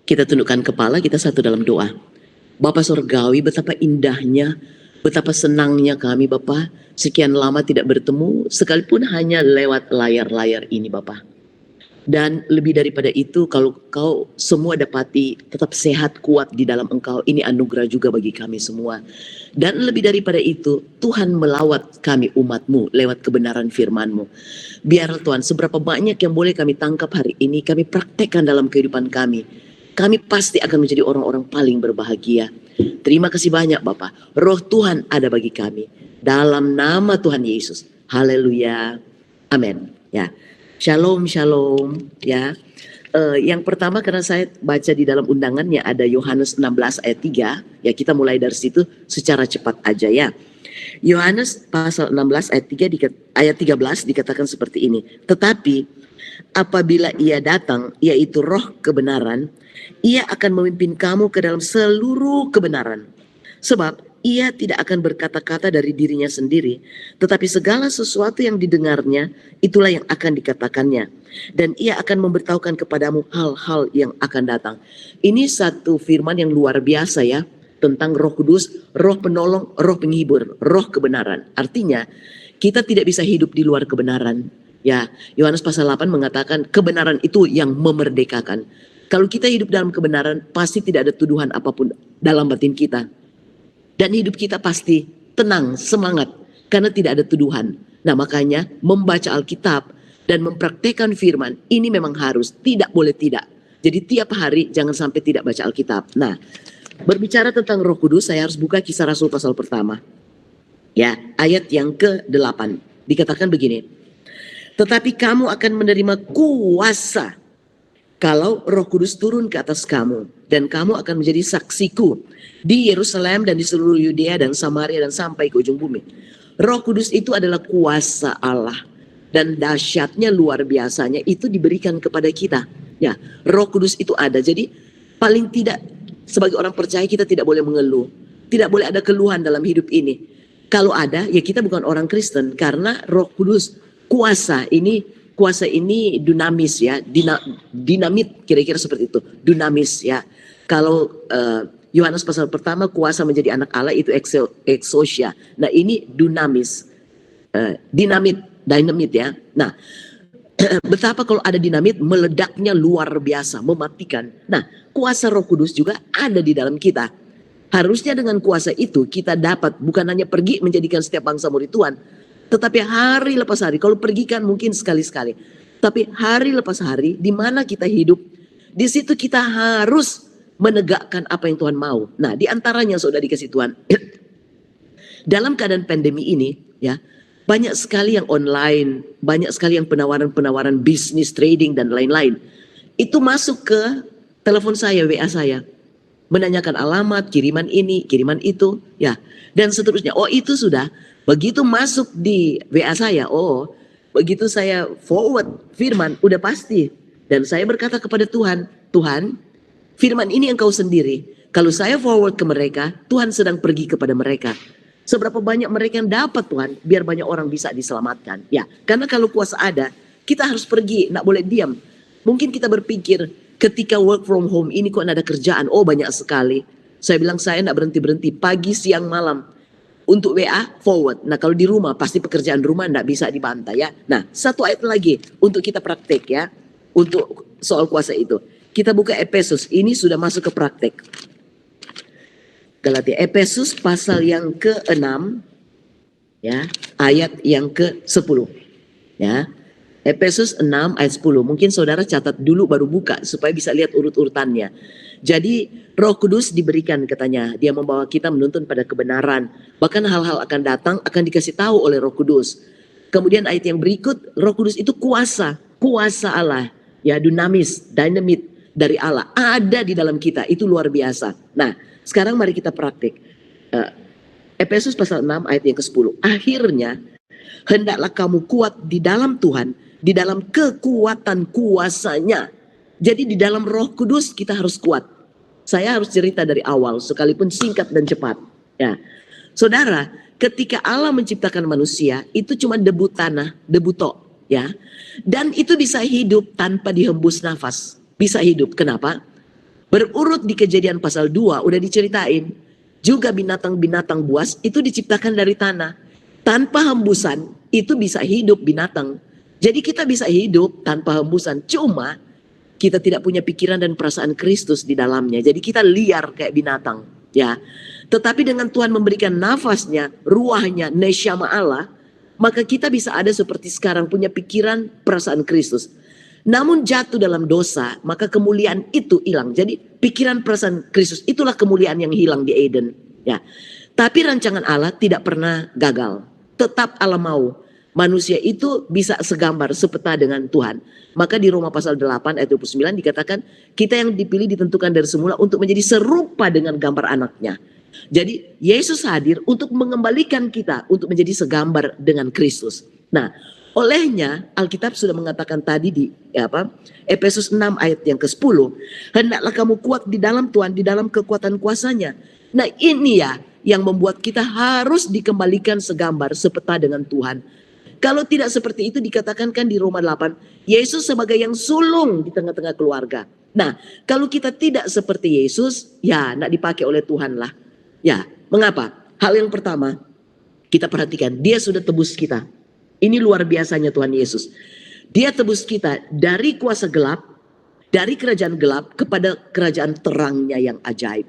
Kita tundukkan kepala, kita satu dalam doa. Bapa Surgawi, betapa indahnya, betapa senangnya kami Bapa, sekian lama tidak bertemu, sekalipun hanya lewat layar-layar ini Bapa. Dan lebih daripada itu, kalau kau semua dapati tetap sehat, kuat di dalam Engkau, ini anugerah juga bagi kami semua. Dan lebih daripada itu, Tuhan melawat kami umat-Mu lewat kebenaran firman-Mu. Biar Tuhan, seberapa banyak yang boleh kami tangkap hari ini, kami praktekkan dalam kehidupan kami. Kami pasti akan menjadi orang-orang paling berbahagia. Terima kasih banyak Bapak. Roh Tuhan ada bagi kami. Dalam nama Tuhan Yesus. Haleluya. Amin. Ya. Shalom, shalom. Ya. Yang pertama karena saya baca di dalam undangannya ada Yohanes 16 ayat 3. Ya, kita mulai dari situ secara cepat aja ya. Yohanes pasal 16 ayat 13 dikatakan seperti ini. Tetapi apabila ia datang, yaitu roh kebenaran, ia akan memimpin kamu ke dalam seluruh kebenaran. Sebab ia tidak akan berkata-kata dari dirinya sendiri, tetapi segala sesuatu yang didengarnya, itulah yang akan dikatakannya. Dan ia akan memberitahukan kepadamu hal-hal yang akan datang. Ini satu firman yang luar biasa ya, tentang Roh Kudus, Roh Penolong, Roh Penghibur, Roh Kebenaran. Artinya, kita tidak bisa hidup di luar kebenaran. Ya, Yohanes pasal 8 mengatakan kebenaran itu yang memerdekakan. Kalau kita hidup dalam kebenaran, pasti tidak ada tuduhan apapun dalam batin kita. Dan hidup kita pasti tenang, semangat, karena tidak ada tuduhan. Nah makanya membaca Alkitab dan mempraktekkan firman, ini memang harus, tidak boleh tidak. Jadi tiap hari jangan sampai tidak baca Alkitab. Nah, berbicara tentang Roh Kudus, saya harus buka Kisah Rasul pasal pertama. Ya, ayat yang ke-8. Dikatakan begini. Tetapi kamu akan menerima kuasa kalau Roh Kudus turun ke atas kamu, dan kamu akan menjadi saksiku di Yerusalem dan di seluruh Yudea dan Samaria dan sampai ke ujung bumi. Roh Kudus itu adalah kuasa Allah, dan dahsyatnya luar biasanya itu diberikan kepada kita. Ya, Roh Kudus itu ada. Jadi paling tidak sebagai orang percaya kita tidak boleh mengeluh, tidak boleh ada keluhan dalam hidup ini. Kalau ada, ya kita bukan orang Kristen, karena Roh Kudus kuasa ini dinamis ya, dinamit kira-kira seperti itu, dinamis ya. Kalau Yohanes pasal pertama kuasa menjadi anak Allah itu exousia. Nah ini dunamis, dinamit ya. Nah betapa kalau ada dinamit meledaknya luar biasa, mematikan. Nah kuasa Roh Kudus juga ada di dalam kita. Harusnya dengan kuasa itu kita dapat bukan hanya pergi menjadikan setiap bangsa murid Tuhan, tetapi hari lepas hari, kalau pergi kan mungkin sekali-sekali. Tapi hari lepas hari, di mana kita hidup, di situ kita harus menegakkan apa yang Tuhan mau. Nah, di antaranya sudah dikasih Tuhan. Dalam keadaan pandemi ini, ya, banyak sekali yang online, banyak sekali yang penawaran-penawaran bisnis, trading, dan lain-lain. Itu masuk ke telepon saya, WA saya. Menanyakan alamat, kiriman ini, kiriman itu, ya. Dan seterusnya. Oh, itu sudah. Begitu masuk di WA saya, oh begitu saya forward firman, udah pasti. Dan saya berkata kepada Tuhan, Tuhan firman ini engkau sendiri. Kalau saya forward ke mereka, Tuhan sedang pergi kepada mereka. Seberapa banyak mereka yang dapat Tuhan, biar banyak orang bisa diselamatkan. Ya, karena kalau kuasa ada, kita harus pergi, nggak boleh diam. Mungkin kita berpikir, ketika work from home ini kok ada kerjaan, oh banyak sekali. Saya bilang saya nggak berhenti-berhenti, pagi, siang, malam. Untuk WA forward. Nah kalau di rumah pasti pekerjaan rumah enggak bisa dibantah ya. Nah satu ayat lagi untuk kita praktek ya. Untuk soal kuasa itu. Kita buka Efesus. Ini sudah masuk ke praktek. Galatia. Efesus pasal yang ke-6. Ya. Ayat yang ke-10. Ya. Efesus 6 ayat 10. Mungkin saudara catat dulu baru buka supaya bisa lihat urut-urutannya. Jadi Roh Kudus diberikan katanya. Dia membawa kita menuntun pada kebenaran. Bahkan hal-hal akan datang akan dikasih tahu oleh Roh Kudus. Kemudian ayat yang berikut, Roh Kudus itu kuasa. Kuasa Allah. Ya, dunamis, dynamit dari Allah. Ada di dalam kita. Itu luar biasa. Nah, sekarang mari kita praktik. Efesus pasal 6 ayat yang ke-10. Akhirnya, hendaklah kamu kuat di dalam Tuhan. Di dalam kekuatan kuasanya. Jadi di dalam Roh Kudus kita harus kuat. Saya harus cerita dari awal sekalipun singkat dan cepat. Ya. Saudara, ketika Allah menciptakan manusia itu cuma debu tanah, debu tok, ya. Dan itu bisa hidup tanpa dihembus nafas. Bisa hidup. Kenapa? Berurut di Kejadian pasal 2 udah diceritain. Juga binatang-binatang buas itu diciptakan dari tanah. Tanpa hembusan itu bisa hidup binatang. Jadi kita bisa hidup tanpa hembusan. Cuma kita tidak punya pikiran dan perasaan Kristus di dalamnya. Jadi kita liar kayak binatang. Ya. Tetapi dengan Tuhan memberikan nafasnya, ruahnya, neshama Allah, maka kita bisa ada seperti sekarang punya pikiran perasaan Kristus. Namun jatuh dalam dosa, maka kemuliaan itu hilang. Jadi pikiran perasaan Kristus itulah kemuliaan yang hilang di Eden. Ya, tapi rancangan Allah tidak pernah gagal. Tetap Allah mau manusia itu bisa segambar sepeta dengan Tuhan. Maka di Roma pasal 8 ayat 29 dikatakan kita yang dipilih ditentukan dari semula untuk menjadi serupa dengan gambar anaknya. Jadi Yesus hadir untuk mengembalikan kita untuk menjadi segambar dengan Kristus. Nah, olehnya Alkitab sudah mengatakan tadi di Efesus 6 ayat yang ke-10, hendaklah kamu kuat di dalam Tuhan, di dalam kekuatan kuasanya. Nah, ini ya yang membuat kita harus dikembalikan segambar sepeta dengan Tuhan. Kalau tidak seperti itu dikatakan kan di Roma 8, Yesus sebagai yang sulung di tengah-tengah keluarga. Nah, kalau kita tidak seperti Yesus, ya nak dipakai oleh Tuhan lah. Ya, mengapa? Hal yang pertama, kita perhatikan, dia sudah tebus kita. Ini luar biasanya Tuhan Yesus. Dia tebus kita dari kuasa gelap, dari kerajaan gelap kepada kerajaan terangnya yang ajaib.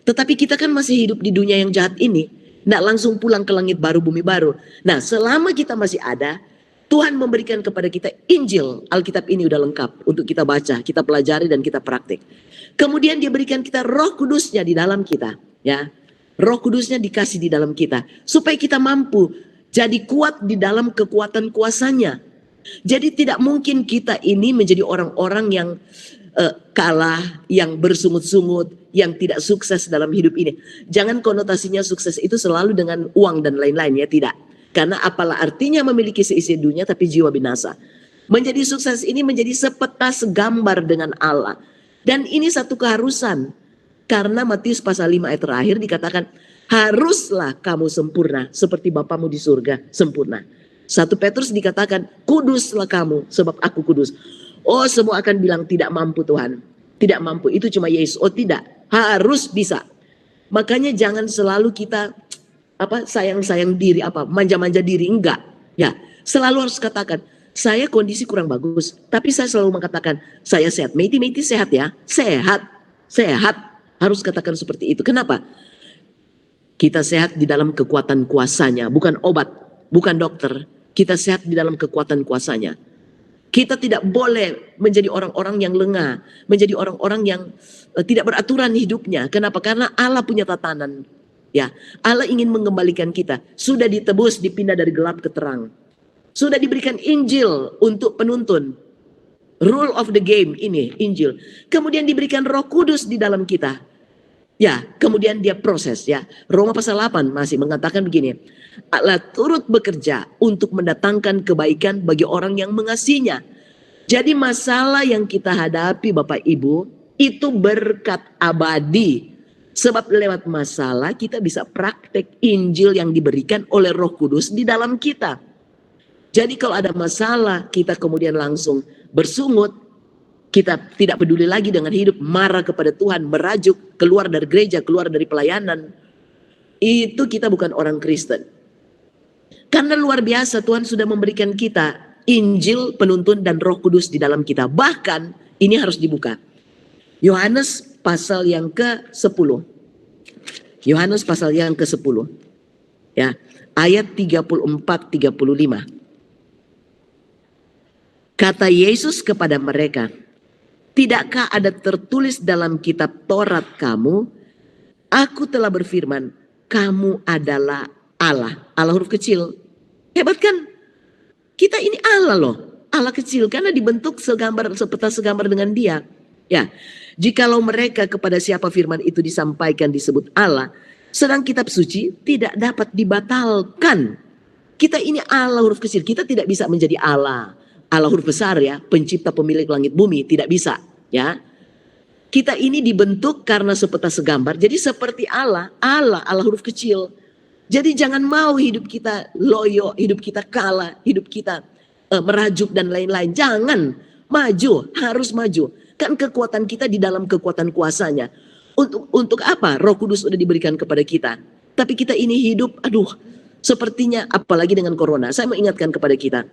Tetapi kita kan masih hidup di dunia yang jahat ini. Nggak langsung pulang ke langit baru, bumi baru. Nah, selama kita masih ada, Tuhan memberikan kepada kita Injil. Alkitab ini udah lengkap untuk kita baca, kita pelajari dan kita praktik. Kemudian dia berikan kita Roh Kudusnya di dalam kita. Ya, Roh Kudusnya dikasih di dalam kita. Supaya kita mampu jadi kuat di dalam kekuatan kuasanya. Jadi tidak mungkin kita ini menjadi orang-orang yang kalah, yang bersungut-sungut, yang tidak sukses dalam hidup ini. Jangan konotasinya sukses itu selalu dengan uang dan lain-lain, ya, tidak. Karena apalah artinya memiliki seisi dunia tapi jiwa binasa. Menjadi sukses ini menjadi sepeta segambar dengan Allah. Dan ini satu keharusan. Karena Matius pasal 5 ayat terakhir dikatakan, haruslah kamu sempurna seperti Bapamu di surga sempurna. 1 Petrus dikatakan, kuduslah kamu sebab aku kudus. Oh, semua akan bilang tidak mampu Tuhan. Tidak mampu, itu cuma Yesus. Oh tidak, harus bisa. Makanya jangan selalu kita sayang-sayang diri, manja-manja diri, enggak. Ya, selalu harus katakan, saya kondisi kurang bagus, tapi saya selalu mengatakan, saya sehat. Meti sehat ya, sehat. Harus katakan seperti itu. Kenapa? Kita sehat di dalam kekuatan kuasanya, bukan obat, bukan dokter. Kita sehat di dalam kekuatan kuasanya. Kita tidak boleh menjadi orang-orang yang lengah, menjadi orang-orang yang tidak beraturan hidupnya. Kenapa? Karena Allah punya tatanan. Ya, Allah ingin mengembalikan kita. Sudah ditebus, dipindah dari gelap ke terang. Sudah diberikan Injil untuk penuntun. Rule of the game ini, Injil. Kemudian diberikan Roh Kudus di dalam kita. Ya, kemudian dia proses ya. Roma pasal 8 masih mengatakan begini. Allah turut bekerja untuk mendatangkan kebaikan bagi orang yang mengasihinya. Jadi masalah yang kita hadapi Bapak Ibu itu berkat abadi. Sebab lewat masalah kita bisa praktek Injil yang diberikan oleh Roh Kudus di dalam kita. Jadi kalau ada masalah kita kemudian langsung bersungut. Kita tidak peduli lagi dengan hidup, marah kepada Tuhan, merajuk, keluar dari gereja, keluar dari pelayanan. Itu kita bukan orang Kristen. Karena luar biasa Tuhan sudah memberikan kita Injil, penuntun dan Roh Kudus di dalam kita. Bahkan ini harus dibuka. Yohanes pasal yang ke-10. Yohanes pasal yang ke-10. Ya, ayat 34-35. Kata Yesus kepada mereka, tidakkah ada tertulis dalam kitab Taurat kamu, aku telah berfirman, kamu adalah Allah. Allah huruf kecil. Hebat kan? Kita ini Allah loh. Allah kecil karena dibentuk sepeta segambar dengan dia. Ya, jikalau mereka kepada siapa firman itu disampaikan disebut Allah, sedang kitab suci tidak dapat dibatalkan. Kita ini Allah huruf kecil, kita tidak bisa menjadi Allah. Allah huruf besar ya, pencipta pemilik langit bumi, tidak bisa ya. Kita ini dibentuk karena sepeta segambar, jadi seperti Allah huruf kecil. Jadi jangan mau hidup kita loyo, hidup kita kalah, hidup kita merajuk dan lain-lain. Jangan, maju, harus maju. Kan kekuatan kita di dalam kekuatan kuasanya. Untuk apa? Roh Kudus sudah diberikan kepada kita. Tapi kita ini hidup, sepertinya apalagi dengan corona. Saya mengingatkan kepada kita.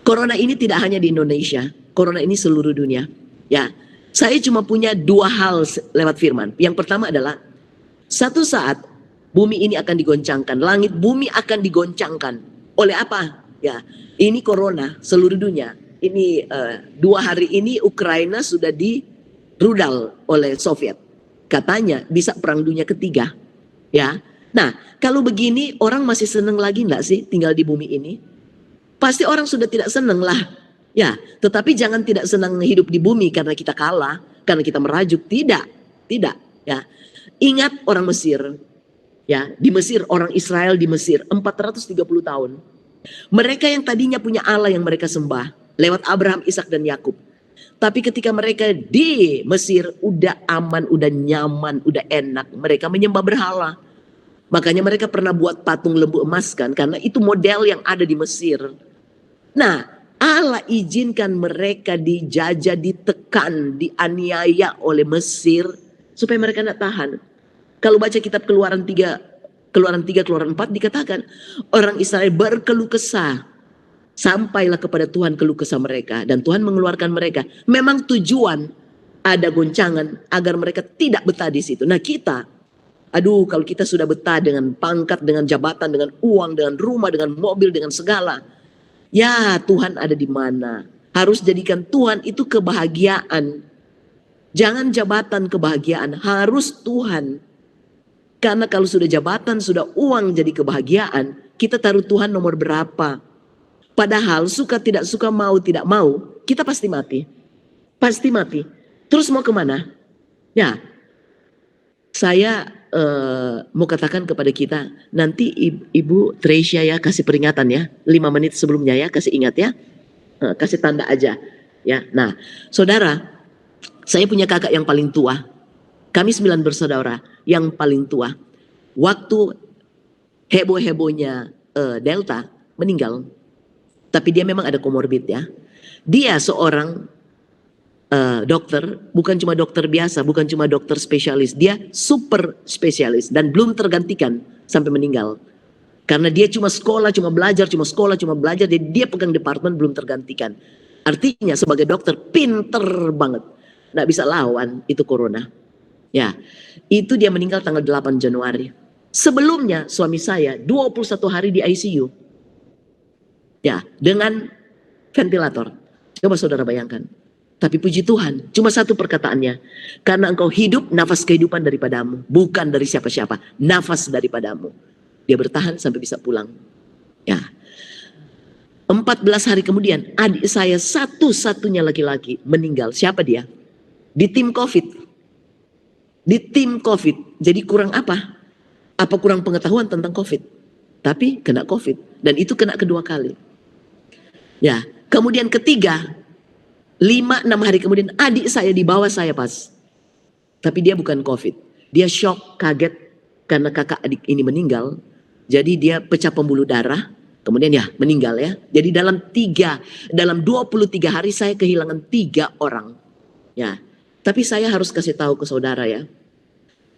Corona ini tidak hanya di Indonesia. Corona ini seluruh dunia. Ya, saya cuma punya 2 hal lewat firman. Yang pertama adalah satu saat bumi ini akan digoncangkan, langit bumi akan digoncangkan. Oleh apa? Ya, ini corona seluruh dunia. Ini 2 hari ini Ukraina sudah dirudal oleh Soviet. Katanya bisa perang dunia ketiga. Ya, nah kalau begini orang masih seneng lagi nggak sih tinggal di bumi ini? Pasti orang sudah tidak seneng lah. Ya, tetapi jangan tidak senang hidup di bumi karena kita kalah, karena kita merajuk. Tidak. Ya, ingat orang Mesir. Ya, di Mesir, orang Israel di Mesir 430 tahun. Mereka yang tadinya punya Allah yang mereka sembah lewat Abraham, Ishak dan Yakub. Tapi ketika mereka di Mesir udah aman, udah nyaman, udah enak, mereka menyembah berhala. Makanya mereka pernah buat patung lembu emas kan, karena itu model yang ada di Mesir. Nah, Allah izinkan mereka dijajah, ditekan, dianiaya oleh Mesir supaya mereka tidak tahan. Kalau baca kitab Keluaran 3, Keluaran 4 dikatakan orang Israel berkeluh kesah. Sampailah kepada Tuhan keluh kesah mereka dan Tuhan mengeluarkan mereka. Memang tujuan ada goncangan agar mereka tidak betah di situ. Nah kita, kalau kita sudah betah dengan pangkat, dengan jabatan, dengan uang, dengan rumah, dengan mobil, dengan segala. Ya Tuhan ada di mana? Harus jadikan Tuhan itu kebahagiaan. Jangan jabatan kebahagiaan, harus Tuhan. Karena kalau sudah jabatan, sudah uang jadi kebahagiaan, kita taruh Tuhan nomor berapa? Padahal suka tidak suka, mau tidak mau, kita pasti mati. Pasti mati. Terus mau kemana? Ya, saya mau katakan kepada kita, nanti Ibu Tresia ya kasih peringatan ya, 5 menit sebelumnya ya, kasih ingat ya, kasih tanda aja ya. Nah saudara, saya punya kakak yang paling tua, kami 9 bersaudara, yang paling tua. Waktu heboh-hebohnya Delta meninggal, tapi dia memang ada komorbid ya. Dia seorang dokter, bukan cuma dokter biasa, bukan cuma dokter spesialis, dia super spesialis dan belum tergantikan sampai meninggal. Karena dia cuma sekolah, cuma belajar, jadi dia pegang departemen belum tergantikan. Artinya sebagai dokter pinter banget, nggak bisa lawan itu corona. Ya, itu dia meninggal tanggal 8 Januari. Sebelumnya suami saya 21 hari di ICU. Ya, dengan ventilator. Coba saudara bayangkan. Tapi puji Tuhan, cuma satu perkataannya. Karena engkau hidup, nafas kehidupan daripadamu. Bukan dari siapa-siapa, nafas daripadamu. Dia bertahan sampai bisa pulang. Ya. 14 hari kemudian, adik saya satu-satunya laki-laki meninggal. Siapa dia? Di tim COVID. Di tim COVID. Jadi kurang apa? Apa kurang pengetahuan tentang COVID? Tapi kena COVID. Dan itu kena kedua kali. Ya, kemudian ketiga, 5-6 hari kemudian adik saya di bawah saya pas. Tapi dia bukan COVID. Dia shock, kaget karena kakak adik ini meninggal. Jadi dia pecah pembuluh darah. Kemudian ya meninggal ya. Jadi dalam 23 hari saya kehilangan 3 orang. Ya. Tapi saya harus kasih tahu ke saudara ya.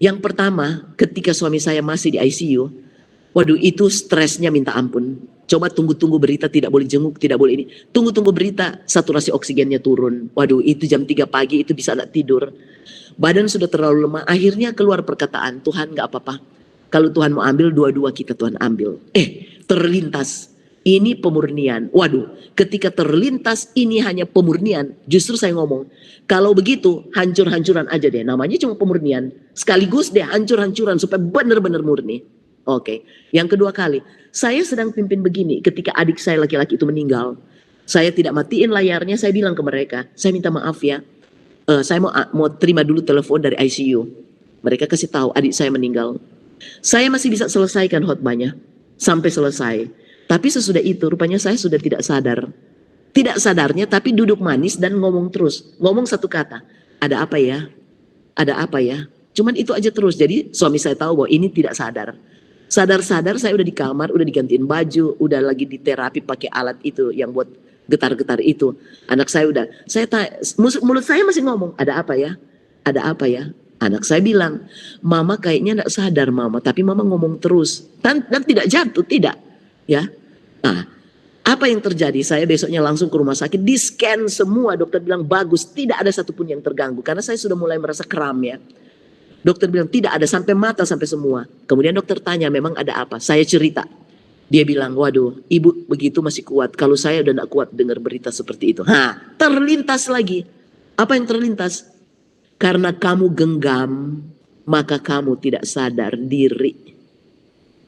Yang pertama ketika suami saya masih di ICU. Waduh itu stresnya minta ampun. Coba tunggu-tunggu berita tidak boleh jenguk, tidak boleh ini. Tunggu-tunggu berita saturasi oksigennya turun. Waduh itu jam 3 pagi itu bisa gak tidur. Badan sudah terlalu lemah. Akhirnya keluar perkataan, Tuhan gak apa-apa. Kalau Tuhan mau ambil, dua-dua kita Tuhan ambil. Terlintas. Ini pemurnian. Waduh ketika terlintas ini hanya pemurnian. Justru saya ngomong, kalau begitu hancur-hancuran aja deh. Namanya cuma pemurnian. Sekaligus deh hancur-hancuran supaya benar-benar murni. Oke. Yang kedua kali, saya sedang pimpin begini ketika adik saya laki-laki itu meninggal. Saya tidak matiin layarnya, saya bilang ke mereka, saya minta maaf ya. Saya mau terima dulu telepon dari ICU. Mereka kasih tahu adik saya meninggal. Saya masih bisa selesaikan khotbahnya sampai selesai. Tapi sesudah itu rupanya saya sudah tidak sadar. Tidak sadarnya tapi duduk manis dan ngomong terus. Ngomong satu kata, ada apa ya? Ada apa ya? Cuman itu aja terus. Jadi suami saya tahu bahwa ini tidak sadar. Sadar-sadar saya udah di kamar, udah digantiin baju, udah lagi di terapi pakai alat itu yang buat getar-getar itu. Anak saya udah, mulut saya masih ngomong, ada apa ya? Ada apa ya? Anak saya bilang, mama kayaknya enggak sadar mama, tapi mama ngomong terus. Dan tidak jatuh, tidak. Ya. Nah, apa yang terjadi? Saya besoknya langsung ke rumah sakit, di scan semua, dokter bilang bagus, tidak ada satupun yang terganggu. Karena saya sudah mulai merasa kram ya. Dokter bilang tidak ada, sampai mata, sampai semua. Kemudian dokter tanya memang ada apa? Saya cerita. Dia bilang, waduh ibu begitu masih kuat. Kalau saya udah gak kuat dengar berita seperti itu. Terlintas lagi. Apa yang terlintas? Karena kamu genggam, maka kamu tidak sadar diri.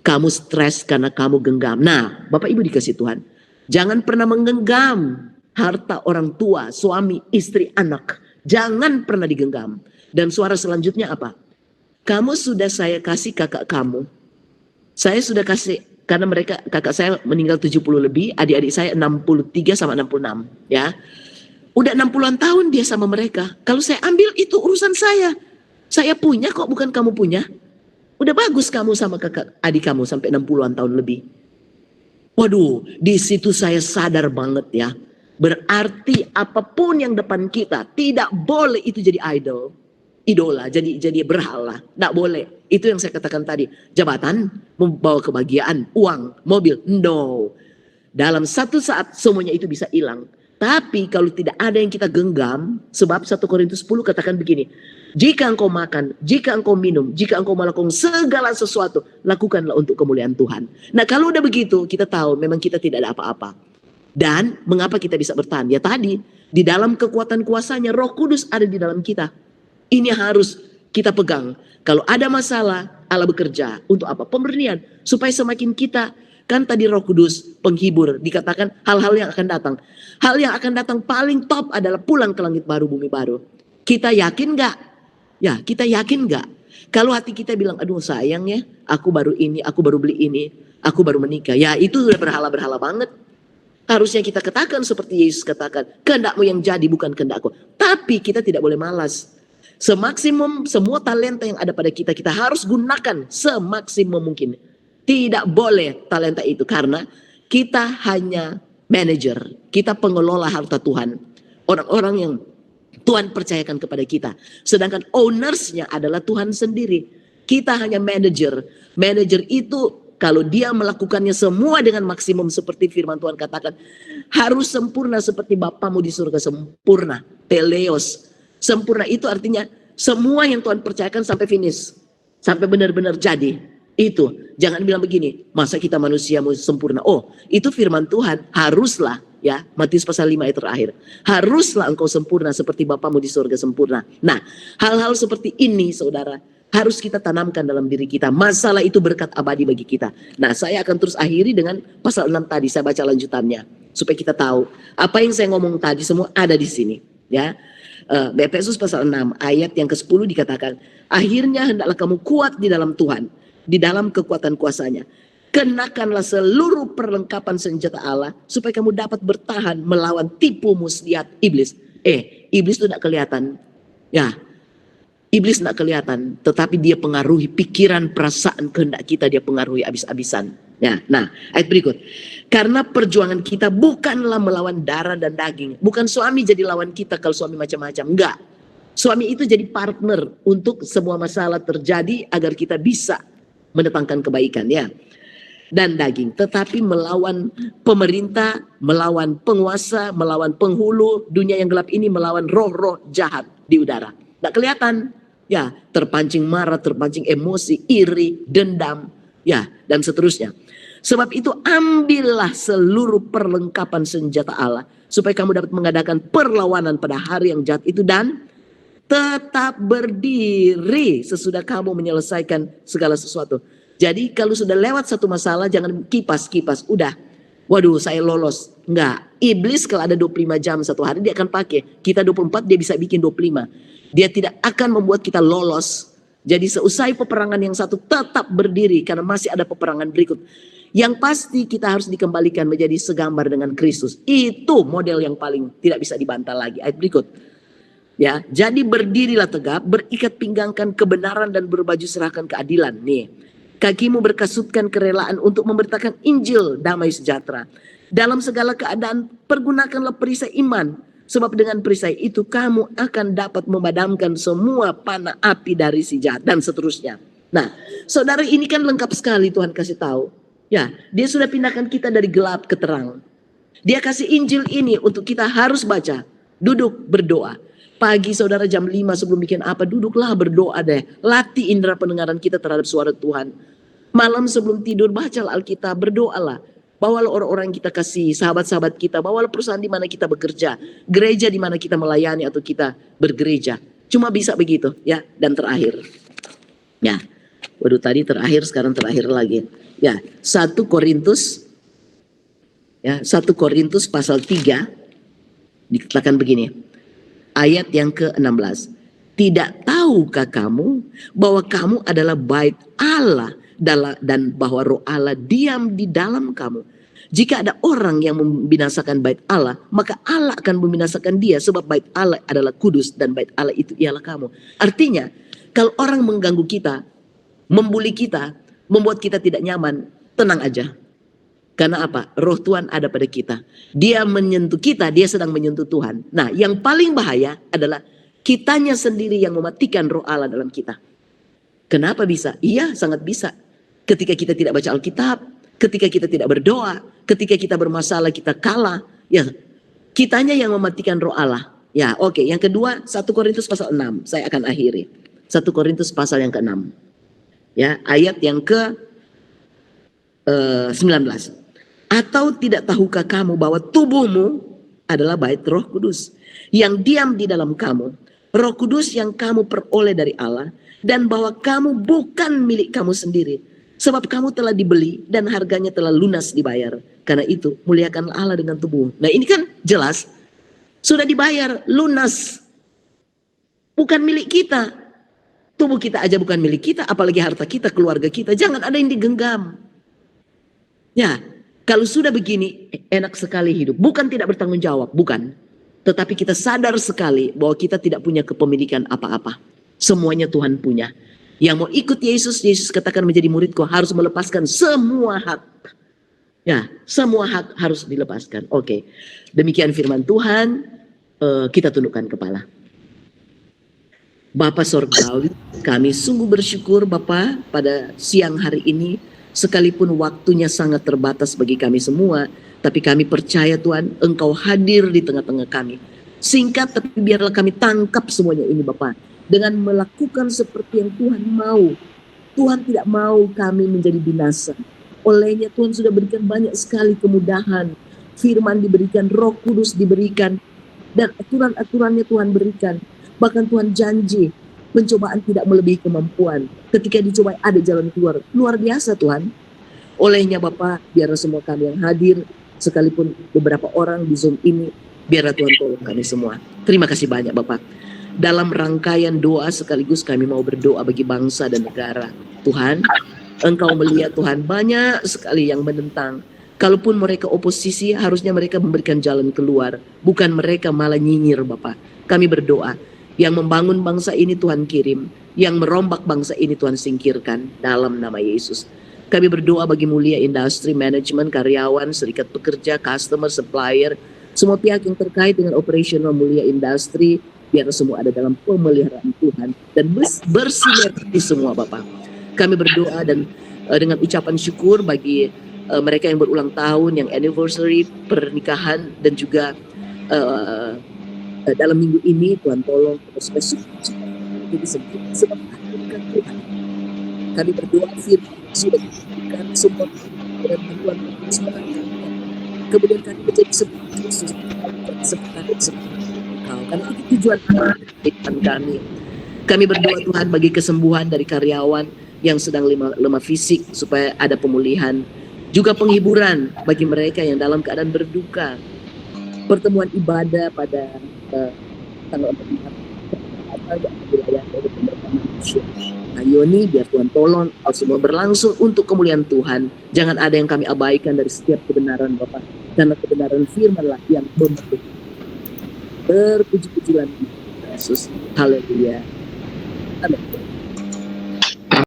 Kamu stres karena kamu genggam. Nah, Bapak Ibu dikasih Tuhan. Jangan pernah menggenggam harta orang tua, suami, istri, anak. Jangan pernah digenggam. Dan suara selanjutnya apa? Kamu sudah saya kasih kakak kamu. Saya sudah kasih, karena mereka, kakak saya meninggal 70 lebih, adik-adik saya 63 sama 66. Ya. Udah 60-an tahun dia sama mereka. Kalau saya ambil itu urusan saya. Saya punya kok, bukan kamu punya. Udah bagus kamu sama kakak adik kamu sampai 60-an tahun lebih. Waduh, di situ saya sadar banget ya. Berarti apapun yang depan kita tidak boleh itu jadi idola, jadi berhala. Tidak boleh. Itu yang saya katakan tadi. Jabatan membawa kebahagiaan, uang, mobil. No. Dalam satu saat semuanya itu bisa hilang. Tapi kalau tidak ada yang kita genggam, sebab 1 Korintus 10 katakan begini, jika engkau makan, jika engkau minum, jika engkau melakukan segala sesuatu, lakukanlah untuk kemuliaan Tuhan. Nah kalau udah begitu, kita tahu memang kita tidak ada apa-apa. Dan mengapa kita bisa bertahan? Ya tadi, di dalam kekuatan kuasanya, Roh Kudus ada di dalam kita. Ini harus kita pegang. Kalau ada masalah, Allah bekerja. Untuk apa? Pembernian. Supaya semakin kita, kan tadi Roh Kudus penghibur, dikatakan hal-hal yang akan datang. Hal yang akan datang paling top adalah pulang ke langit baru, bumi baru. Kita yakin gak? Ya, kita yakin gak? Kalau hati kita bilang, aduh sayang ya, aku baru ini, aku baru beli ini, aku baru menikah. Ya itu udah berhala-berhala banget. Harusnya kita katakan seperti Yesus katakan, kehendakmu yang jadi bukan kehendakku. Tapi kita tidak boleh malas. Semaksimum semua talenta yang ada pada kita, kita harus gunakan semaksimum mungkin. Tidak boleh talenta itu karena kita hanya manajer, kita pengelola harta Tuhan. Orang-orang yang Tuhan percayakan kepada kita. Sedangkan ownersnya adalah Tuhan sendiri. Kita hanya manajer. Manajer itu kalau dia melakukannya semua dengan maksimum seperti firman Tuhan katakan, harus sempurna seperti Bapamu di surga sempurna. Teleos. Sempurna itu artinya semua yang Tuhan percayakan sampai finish. Sampai benar-benar jadi. Itu. Jangan bilang begini, masa kita manusia mau sempurna. Oh, itu firman Tuhan. Haruslah, ya, Matius pasal 5 ayat terakhir. Haruslah engkau sempurna seperti Bapamu di surga sempurna. Nah, hal-hal seperti ini, saudara, harus kita tanamkan dalam diri kita. Masalah itu berkat abadi bagi kita. Nah, saya akan terus akhiri dengan pasal 6 tadi. Saya baca lanjutannya. Supaya kita tahu, apa yang saya ngomong tadi semua ada di sini. Ya, Efesus pasal 6 ayat yang ke-10 dikatakan, akhirnya hendaklah kamu kuat di dalam Tuhan, di dalam kekuatan kuasanya. Kenakanlah seluruh perlengkapan senjata Allah supaya kamu dapat bertahan melawan tipu muslihat iblis. Iblis itu tidak kelihatan. Ya, iblis tidak kelihatan, tetapi dia pengaruhi pikiran, perasaan, kehendak kita, dia pengaruhi habis-habisan. Ya, nah, ayat berikut. Karena perjuangan kita bukanlah melawan darah dan daging. Bukan suami jadi lawan kita kalau suami macam-macam. Enggak. Suami itu jadi partner untuk semua masalah terjadi agar kita bisa mendatangkan kebaikan, ya. Dan daging, tetapi melawan pemerintah, melawan penguasa, melawan penghulu dunia yang gelap ini, melawan roh-roh jahat di udara. Tidak kelihatan, ya, terpancing marah, terpancing emosi, iri, dendam, ya, dan seterusnya. Sebab itu ambillah seluruh perlengkapan senjata Allah supaya kamu dapat mengadakan perlawanan pada hari yang jahat itu dan tetap berdiri sesudah kamu menyelesaikan segala sesuatu. Jadi kalau sudah lewat satu masalah jangan kipas-kipas. Udah, waduh saya lolos. Enggak, iblis kalau ada 25 jam satu hari dia akan pakai. Kita 24 dia bisa bikin 25. Dia tidak akan membuat kita lolos. Jadi seusai peperangan yang satu tetap berdiri karena masih ada peperangan berikut. Yang pasti kita harus dikembalikan menjadi segambar dengan Kristus. Itu model yang paling tidak bisa dibantah lagi. Ayat berikut. Ya, jadi berdirilah tegap, berikat pinggangkan kebenaran dan berbaju serahkan keadilan. Nih, kakimu berkasutkan kerelaan untuk memberitakan Injil damai sejahtera. Dalam segala keadaan pergunakanlah perisai iman, sebab dengan perisai itu kamu akan dapat memadamkan semua panah api dari si jahat, dan seterusnya. Nah, saudara, ini kan lengkap sekali Tuhan kasih tahu. Ya, dia sudah pindahkan kita dari gelap ke terang. Dia kasih Injil ini untuk kita harus baca, duduk berdoa. Pagi saudara jam 5 sebelum bikin apa, duduklah berdoa deh. Latih indera pendengaran kita terhadap suara Tuhan. Malam sebelum tidur bacalah Alkitab, berdoalah. Bawalah orang-orang yang kita kasih, sahabat-sahabat kita, bawalah perusahaan di mana kita bekerja, gereja di mana kita melayani atau kita bergereja. Cuma bisa begitu ya. Dan terakhir. Ya. Waduh, tadi terakhir, sekarang terakhir lagi. Ya, 1 Korintus pasal 3 dikatakan begini. Ayat yang ke-16. Tidak tahukah kamu bahwa kamu adalah bait Allah dan bahwa roh Allah diam di dalam kamu? Jika ada orang yang membinasakan bait Allah, maka Allah akan membinasakan dia, sebab bait Allah adalah kudus dan bait Allah itu ialah kamu. Artinya, kalau orang mengganggu kita, membuli kita, membuat kita tidak nyaman, tenang aja. Karena apa? Roh Tuhan ada pada kita. Dia menyentuh kita, dia sedang menyentuh Tuhan. Nah, yang paling bahaya adalah kitanya sendiri yang mematikan roh Allah dalam kita. Kenapa bisa? Iya, sangat bisa. Ketika kita tidak baca Alkitab, ketika kita tidak berdoa, ketika kita bermasalah, kita kalah. Ya, kitanya yang mematikan roh Allah. Ya, oke. Yang kedua, 1 Korintus pasal 6. Saya akan akhiri. 1 Korintus pasal yang ke-6. Ya, ayat yang ke-19. Atau tidak tahukah kamu bahwa tubuhmu adalah bait Roh Kudus yang diam di dalam kamu, Roh Kudus yang kamu peroleh dari Allah, dan bahwa kamu bukan milik kamu sendiri, sebab kamu telah dibeli dan harganya telah lunas dibayar. Karena itu muliakanlah Allah dengan tubuh. Nah, ini kan jelas sudah dibayar, lunas, bukan milik kita. Tubuh kita aja bukan milik kita, apalagi harta kita, keluarga kita. Jangan ada yang digenggam. Ya, kalau sudah begini, enak sekali hidup. Bukan tidak bertanggung jawab, bukan. Tetapi kita sadar sekali bahwa kita tidak punya kepemilikan apa-apa. Semuanya Tuhan punya. Yang mau ikut Yesus, Yesus katakan menjadi muridku harus melepaskan semua hak. Ya, semua hak harus dilepaskan. Oke, demikian firman Tuhan. Kita tundukkan kepala. Bapa Sorgawi, kami sungguh bersyukur Bapa pada siang hari ini. Sekalipun waktunya sangat terbatas bagi kami semua, tapi kami percaya Tuhan, Engkau hadir di tengah-tengah kami. Singkat, tapi biarlah kami tangkap semuanya ini Bapa. Dengan melakukan seperti yang Tuhan mau. Tuhan tidak mau kami menjadi binasa. Olehnya Tuhan sudah berikan banyak sekali kemudahan. Firman diberikan, Roh Kudus diberikan, dan aturan-aturannya Tuhan berikan. Bahkan Tuhan janji, pencobaan tidak melebihi kemampuan. Ketika dicoba ada jalan keluar. Luar biasa Tuhan. Olehnya Bapak, biarlah semua kami yang hadir, sekalipun beberapa orang di Zoom ini, biarlah Tuhan tolong kami semua. Terima kasih banyak Bapak. Dalam rangkaian doa sekaligus kami mau berdoa bagi bangsa dan negara. Tuhan, Engkau melihat Tuhan banyak sekali yang menentang. Kalaupun mereka oposisi, harusnya mereka memberikan jalan keluar. Bukan mereka malah nyinyir Bapak. Kami berdoa. Yang membangun bangsa ini Tuhan kirim. Yang merombak bangsa ini Tuhan singkirkan dalam nama Yesus. Kami berdoa bagi mulia industri, manajemen, karyawan, serikat pekerja, customer, supplier. Semua pihak yang terkait dengan operasional mulia industri. Biar semua ada dalam pemeliharaan Tuhan. Dan bersinergi semua Bapak. Kami berdoa dan dengan ucapan syukur bagi mereka yang berulang tahun, yang anniversary, pernikahan, dan juga dalam minggu ini Tuhan tolong spesifik jadi sebab bukan Tuhan. Kami berdoa firman sudah diberikan semua dan Tuhan kemudian kami menjadi seperti Kristus seperti Engkau. Karena itu tujuan kehidupan kami. Kami berdoa Tuhan bagi kesembuhan dari karyawan yang sedang lemah fisik supaya ada pemulihan, juga penghiburan bagi mereka yang dalam keadaan berduka. Pertemuan ibadah pada tanggal 4 wilayah dari pemerintah manusia. Ayoni, biar Tuhan tolong semua berlangsung untuk kemuliaan Tuhan. Jangan ada yang kami abaikan dari setiap kebenaran Bapak. Karena kebenaran firman-lah yang membentuk. Terpuji-pujilah Yesus. Haleluya. Amin.